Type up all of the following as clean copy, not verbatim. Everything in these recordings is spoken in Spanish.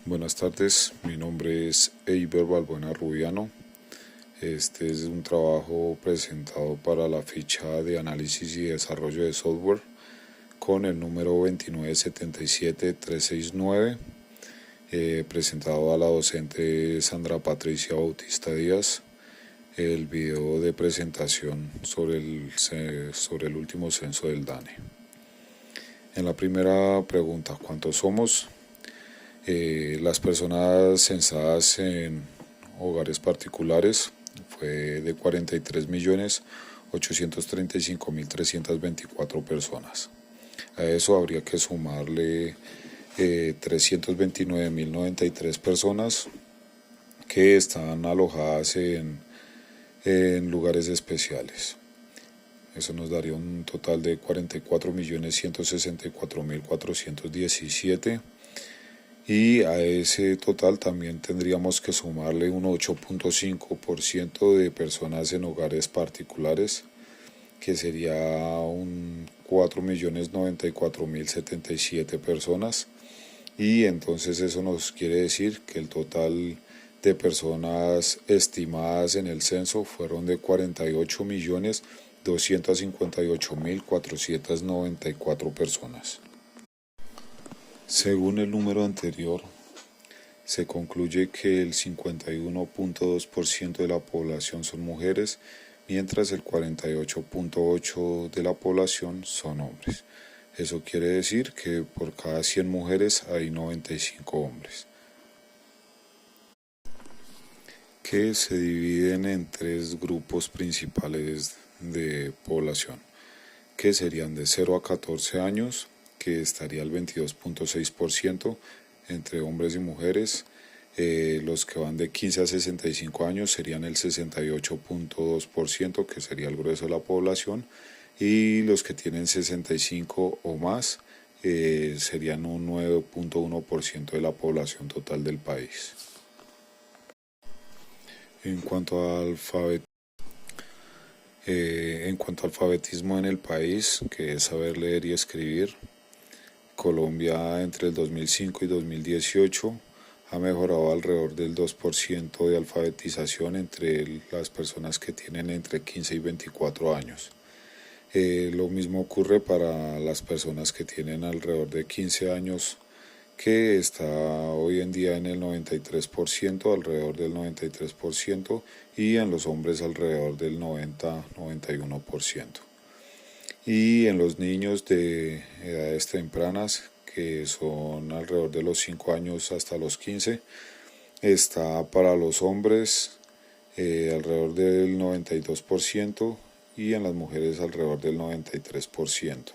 Buenas tardes, mi nombre es Eiber Balbuena Rubiano. Este es un trabajo presentado para la ficha de análisis y desarrollo de software con el número 2977369, presentado a la docente Sandra Patricia Bautista Díaz. El video de presentación sobre el último censo del DANE. En la primera pregunta, ¿cuántos somos? Las personas censadas en hogares particulares fue de 43.835.324 personas. A eso habría que sumarle 329.093 personas que están alojadas en lugares especiales. Eso nos daría un total de 44.164.417. Y a ese total también tendríamos que sumarle un 8.5% de personas en hogares particulares, que sería un 4.094.077 personas. Y entonces eso nos quiere decir que el total de personas estimadas en el censo fueron de 48.258.494 personas. Según el número anterior, se concluye que el 51.2% de la población son mujeres, mientras el 48.8% de la población son hombres. Eso quiere decir que por cada 100 mujeres hay 95 hombres, que se dividen en tres grupos principales de población, que serían de 0 a 14 años, que estaría el 22.6% entre hombres y mujeres. Los que van de 15 a 65 años serían el 68.2%, que sería el grueso de la población, y los que tienen 65 o más serían un 9.1% de la población total del país. En cuanto a alfabetismo en el país, que es saber leer y escribir, Colombia entre el 2005 y 2018 ha mejorado alrededor del 2% de alfabetización entre las personas que tienen entre 15 y 24 años. Lo mismo ocurre para las personas que tienen alrededor de 15 años, que está hoy en día en el 93%, alrededor del 93%, y en los hombres alrededor del 90-91%. Y en los niños de edades tempranas, que son alrededor de los 5 años hasta los 15, está para los hombres alrededor del 92% y en las mujeres alrededor del 93%.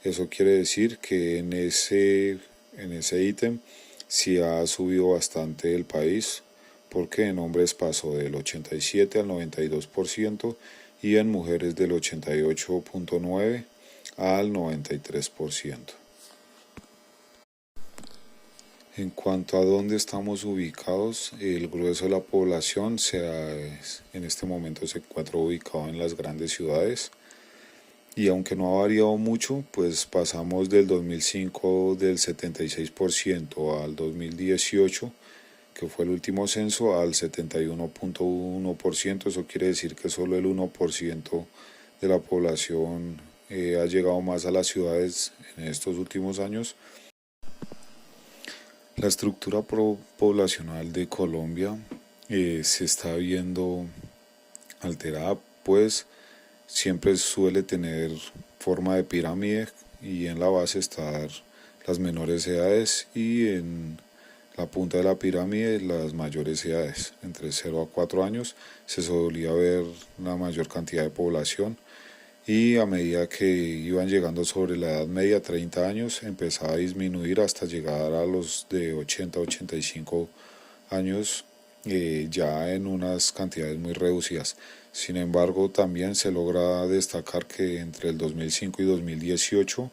Eso quiere decir que en ese ítem sí ha subido bastante el país, porque en hombres pasó del 87 al 92% y en mujeres del 88.9 al 93%. En cuanto a dónde estamos ubicados, el grueso de la población en este momento se encuentra ubicado en las grandes ciudades, y aunque no ha variado mucho, pues pasamos del 2005 del 76% al 2018, que fue el último censo, al 71.1%. Eso quiere decir que solo el 1% de la población ha llegado más a las ciudades en estos últimos años. La estructura poblacional de Colombia se está viendo alterada, pues siempre suele tener forma de pirámide, y en la base están las menores edades y en la punta de la pirámide las mayores edades. Entre 0 a 4 años se solía ver la mayor cantidad de población, y a medida que iban llegando sobre la edad media, 30 años, empezaba a disminuir hasta llegar a los de 80 a 85 años, ya en unas cantidades muy reducidas. Sin embargo, también se logra destacar que entre el 2005 y 2018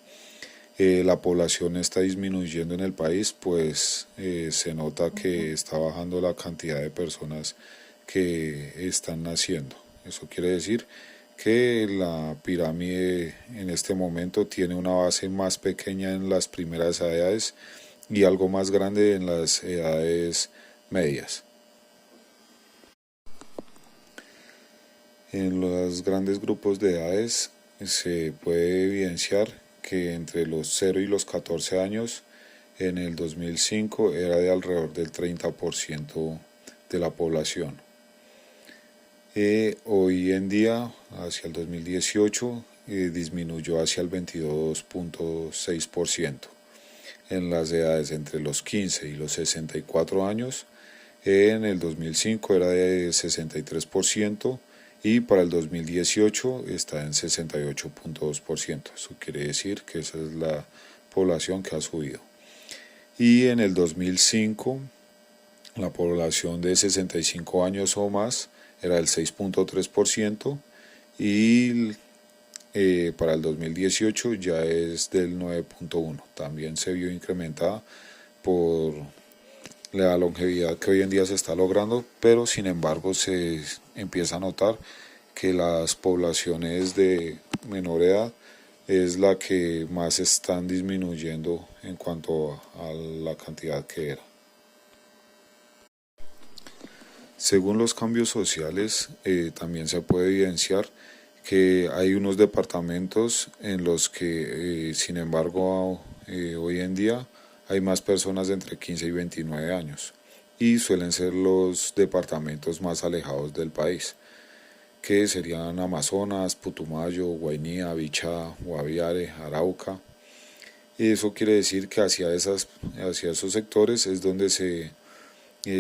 la población está disminuyendo en el país, pues se nota que está bajando la cantidad de personas que están naciendo. Eso quiere decir que la pirámide en este momento tiene una base más pequeña en las primeras edades y algo más grande en las edades medias. En los grandes grupos de edades se puede evidenciar que entre los 0 y los 14 años en el 2005 era de alrededor del 30% de la población. Hoy en día, hacia el 2018, disminuyó hacia el 22.6%. En las edades entre los 15 y los 64 años, en el 2005 era de 63%, y para el 2018 está en 68.2%. Eso quiere decir que esa es la población que ha subido. Y en el 2005 la población de 65 años o más era del 6.3%, y para el 2018 ya es del 9.1%. También se vio incrementada por la longevidad que hoy en día se está logrando, pero sin embargo se empieza a notar que las poblaciones de menor edad es la que más están disminuyendo en cuanto a la cantidad que era. Según los cambios sociales, también se puede evidenciar que hay unos departamentos en los que, sin embargo, hoy en día hay más personas de entre 15 y 29 años, y suelen ser los departamentos más alejados del país, que serían Amazonas, Putumayo, Guainía, Bichá, Guaviare, Arauca. Y eso quiere decir que hacia esos sectores es donde se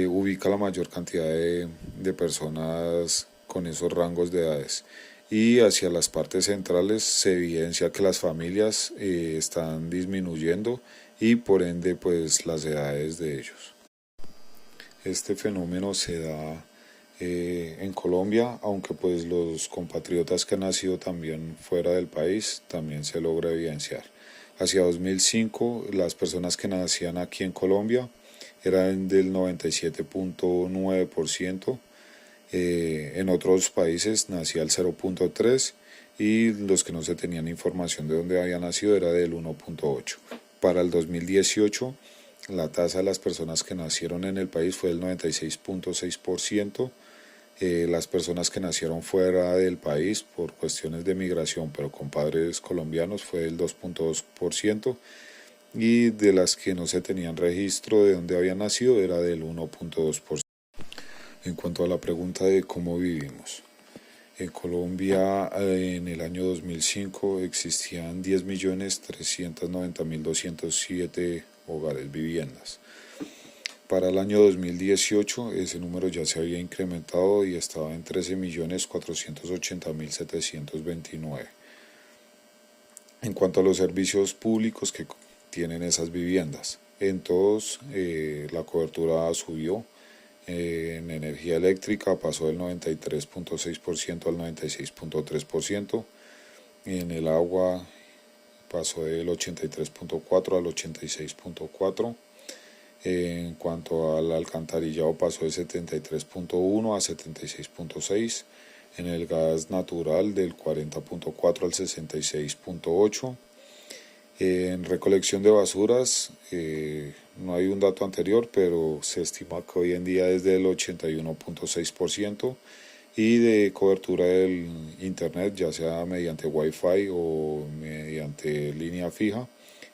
ubica la mayor cantidad de personas con esos rangos de edades. Y hacia las partes centrales se evidencia que las familias están disminuyendo, y por ende pues las edades de ellos. Este fenómeno se da en Colombia, aunque pues los compatriotas que han nacido también fuera del país también se logra evidenciar. Hacia 2005 las personas que nacían aquí en Colombia eran del 97.9%, en otros países nacía el 0.3%, y los que no se tenían información de dónde había nacido era del 1.8%. Para el 2018 la tasa de las personas que nacieron en el país fue del 96.6%, las personas que nacieron fuera del país por cuestiones de migración pero con padres colombianos fue del 2.2%, y de las que no se tenían registro de dónde habían nacido era del 1.2%. En cuanto a la pregunta de cómo vivimos, en Colombia en el año 2005 existían 10.390.207 hogares, viviendas. Para el año 2018 ese número ya se había incrementado y estaba en 13.480.729. En cuanto a los servicios públicos que tienen esas viviendas, en todos la cobertura subió. En energía eléctrica pasó del 93.6% al 96.3%, en el agua pasó del 83.4% al 86.4%, en cuanto al alcantarillado pasó del 73.1% a 76.6%, en el gas natural del 40.4% al 66.8%. En recolección de basuras no hay un dato anterior, pero se estima que hoy en día es del 81.6%, y de cobertura del internet, ya sea mediante Wi-Fi o mediante línea fija,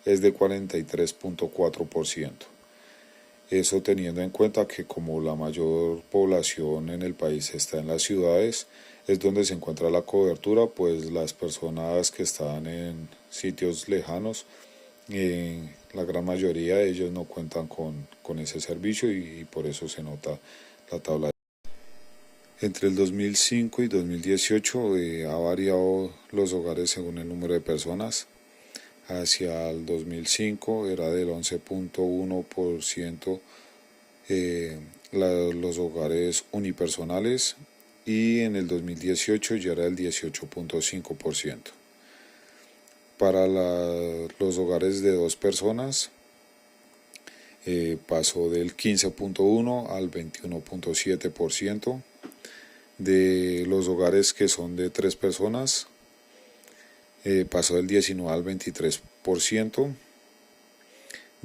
es de 43.4%. Eso teniendo en cuenta que como la mayor población en el país está en las ciudades, es donde se encuentra la cobertura, pues las personas que están en sitios lejanos, la gran mayoría de ellos no cuentan con ese servicio, y por eso se nota la tabla. Entre el 2005 y 2018 ha variado los hogares según el número de personas. Hacia el 2005 era del 11.1% los hogares unipersonales, y en el 2018 ya era el 18.5%. Para los hogares de dos personas pasó del 15.1% al 21.7%. De los hogares que son de tres personas pasó del 19 al 23%,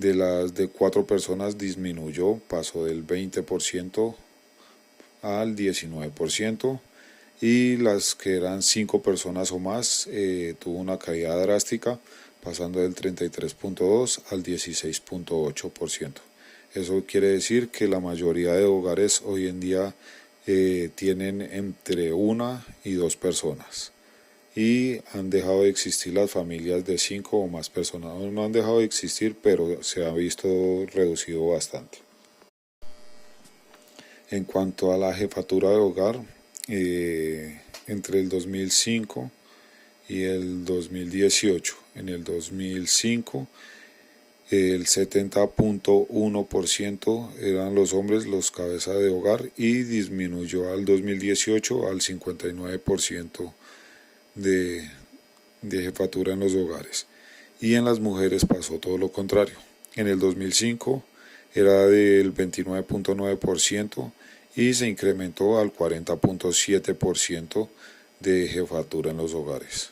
De las de 4 personas disminuyó, pasó del 20% al 19%, y las que eran 5 personas o más tuvo una caída drástica, pasando del 33.2 al 16.8%. Eso quiere decir que la mayoría de hogares hoy en día tienen entre 1 y 2 personas, y han dejado de existir las familias de 5 o más personas. No han dejado de existir, pero se ha visto reducido bastante. En cuanto a la jefatura de hogar, entre el 2005 y el 2018, en el 2005 el 70.1% eran los hombres los cabezas de hogar, y disminuyó al 2018 al 59% de jefatura en los hogares. Y en las mujeres pasó todo lo contrario. En el 2005 era del 29.9% y se incrementó al 40.7% de jefatura en los hogares.